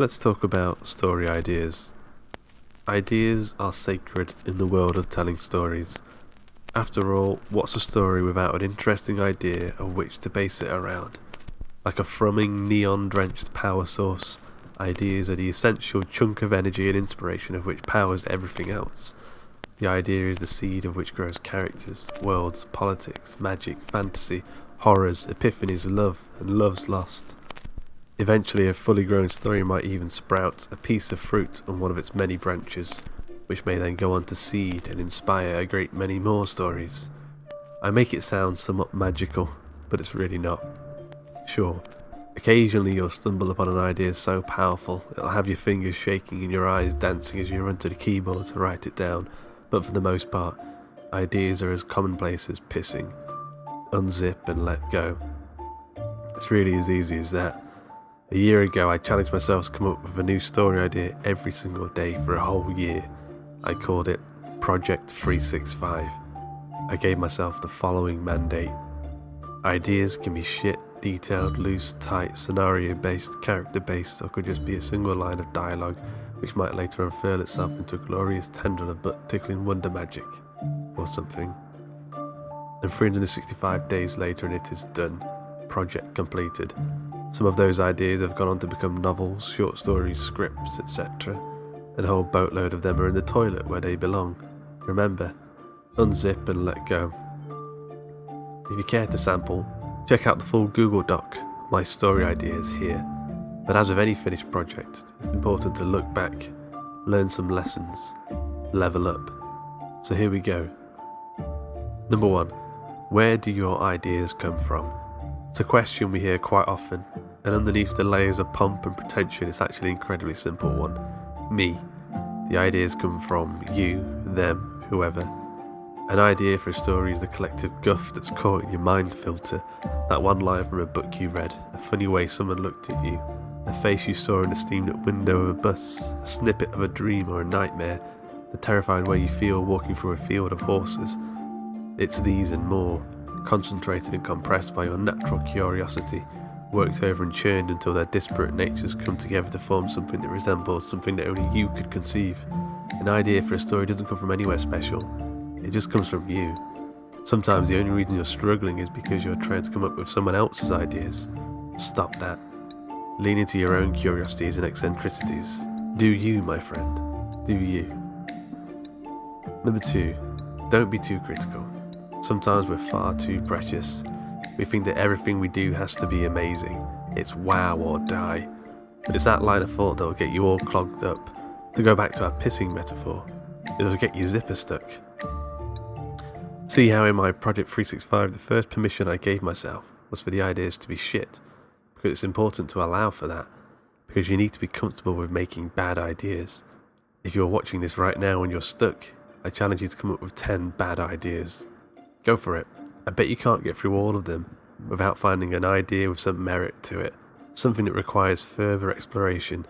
Let's talk about story ideas. Ideas are sacred in the world of telling stories. After all, what's a story without an interesting idea of which to base it around? Like a thrumming, neon-drenched power source, ideas are the essential chunk of energy and inspiration of which powers everything else. The idea is the seed of which grows characters, worlds, politics, magic, fantasy, horrors, epiphanies, love, and love's lost. Eventually a fully grown story might even sprout a piece of fruit on one of its many branches, which may then go on to seed and inspire a great many more stories. I make it sound somewhat magical, but it's really not. Sure, occasionally you'll stumble upon an idea so powerful it'll have your fingers shaking and your eyes dancing as you run to the keyboard to write it down, but for the most part, ideas are as commonplace as pissing. Unzip and let go. It's really as easy as that. A year ago I challenged myself to come up with a new story idea every single day for a whole year. I called it Project 365. I gave myself the following mandate. Ideas can be shit, detailed, loose, tight, scenario-based, character-based, or could just be a single line of dialogue which might later unfurl itself into a glorious tendril of butt-tickling wonder magic, or something. And 365 days later and it is done. Project completed. Some of those ideas have gone on to become novels, short stories, scripts, etc. And a whole boatload of them are in the toilet where they belong. Remember, unzip and let go. If you care to sample, check out the full Google Doc, My Story Ideas here. But as with any finished project, it's important to look back, learn some lessons, level up. So here we go. Number 1. Where do your ideas come from? It's a question we hear quite often, and underneath the layers of pomp and pretension it's actually an incredibly simple one. Me. The ideas come from you, them, whoever. An idea for a story is the collective guff that's caught in your mind filter, that one line from a book you read, a funny way someone looked at you, a face you saw in a steam-lit window of a bus, a snippet of a dream or a nightmare, the terrified way you feel walking through a field of horses. It's these and more, concentrated and compressed by your natural curiosity, worked over and churned until their disparate natures come together to form something that resembles something that only you could conceive. An idea for a story doesn't come from anywhere special, it just comes from you. Sometimes the only reason you're struggling is because you're trying to come up with someone else's ideas. Stop that. Lean into your own curiosities and eccentricities. Do you, my friend. Do you. Number 2. Don't be too critical. Sometimes we're far too precious. We think that everything we do has to be amazing. It's wow or die. But it's that line of thought that will get you all clogged up. To go back to our pissing metaphor, it'll get your zipper stuck. See how in my Project 365 the first permission I gave myself was for the ideas to be shit. Because it's important to allow for that. Because you need to be comfortable with making bad ideas. If you're watching this right now and you're stuck, I challenge you to come up with 10 bad ideas. Go for it. I bet you can't get through all of them without finding an idea with some merit to it, something that requires further exploration,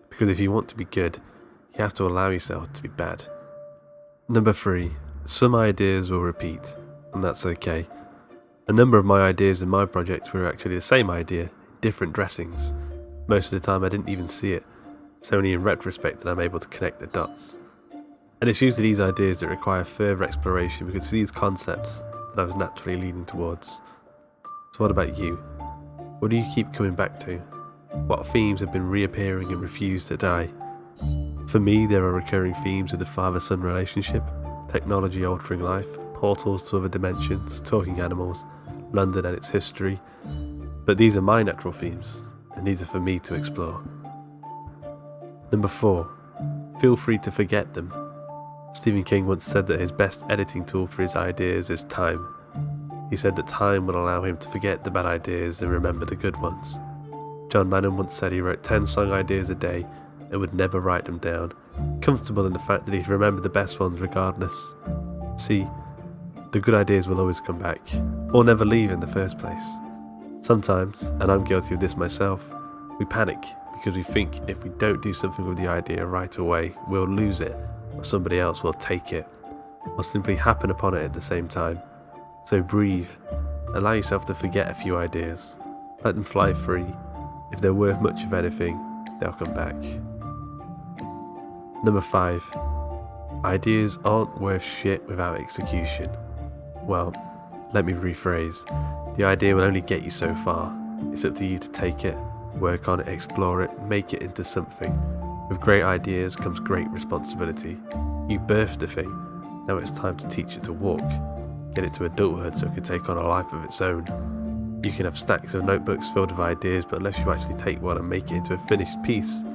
because if you want to be good, you have to allow yourself to be bad. Number 3. Some ideas will repeat, and that's okay. A number of my ideas in my project were actually the same idea, in different dressings. Most of the time I didn't even see it. It's only in retrospect that I'm able to connect the dots. And it's usually these ideas that require further exploration because it's these concepts that I was naturally leaning towards. So what about you? What do you keep coming back to? What themes have been reappearing and refuse to die? For me, there are recurring themes of the father-son relationship, technology altering life, portals to other dimensions, talking animals, London and its history. But these are my natural themes, and these are for me to explore. Number 4. Feel free to forget them. Stephen King once said that his best editing tool for his ideas is time. He said that time will allow him to forget the bad ideas and remember the good ones. John Lennon once said he wrote 10 song ideas a day and would never write them down, comfortable in the fact that he'd remember the best ones regardless. See, the good ideas will always come back, or never leave in the first place. Sometimes, and I'm guilty of this myself, we panic because we think if we don't do something with the idea right away, we'll lose it, or somebody else will take it, or simply happen upon it at the same time. So breathe, allow yourself to forget a few ideas, let them fly free. If they're worth much of anything, they'll come back. Number 5. Ideas aren't worth shit without execution. Well, let me rephrase. The idea will only get you so far. It's up to you to take it, work on it, explore it, make it into something. With great ideas comes great responsibility. You birthed a thing, now it's time to teach it to walk. Get it to adulthood so it can take on a life of its own. You can have stacks of notebooks filled with ideas, but unless you actually take one and make it into a finished piece,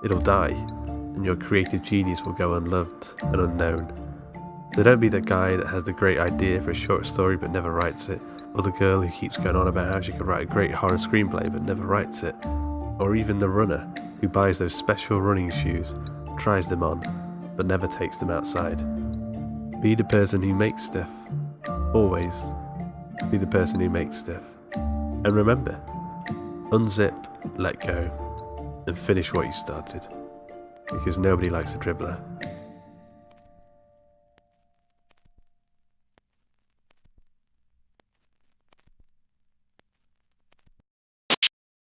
it'll die, and your creative genius will go unloved and unknown. So don't be the guy that has the great idea for a short story but never writes it, or the girl who keeps going on about how she could write a great horror screenplay but never writes it, or even the runner who buys those special running shoes, tries them on, but never takes them outside. Be the person who makes stuff. Always be the person who makes stuff. And remember, unzip, let go, and finish what you started. Because nobody likes a dribbler.